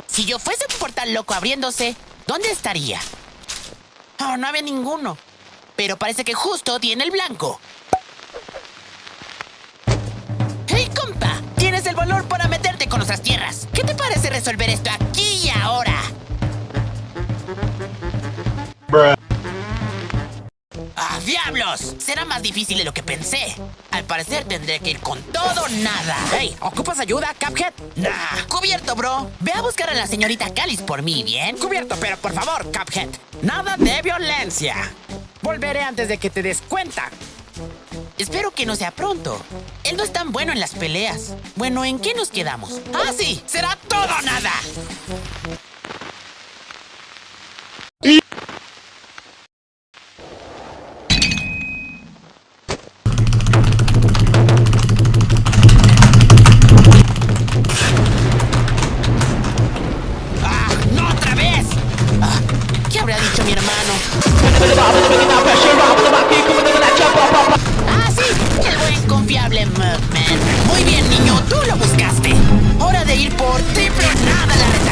Si yo fuese un portal loco abriéndose, ¿dónde estaría? Oh, no había ninguno. Pero parece que justo tiene el blanco. ¡Hey, compa! Tienes el valor para meterte con nuestras tierras. ¿Qué te parece resolver esto aquí y ahora? Bruh. ¡Ah, diablos! Será más difícil de lo que pensé. Al parecer tendré que ir con todo o nada. Hey, ¿ocupas ayuda, Cuphead? Nah, cubierto, bro. Ve a buscar a la señorita Cáliz por mí, ¿bien? Cubierto, pero por favor, Cuphead, nada de violencia. Volveré antes de que te des cuenta. Espero que no sea pronto. Él no es tan bueno en las peleas. Bueno, ¿en qué nos quedamos? ¡Ah, sí! ¡Será todo o nada! ¡Ah, no otra vez! Ah, ¿qué habrá dicho mi hermano? ¡Ah, sí! ¡El buen confiable Mugman! Muy bien, niño, tú lo buscaste. Hora de ir por triple o nada la reta.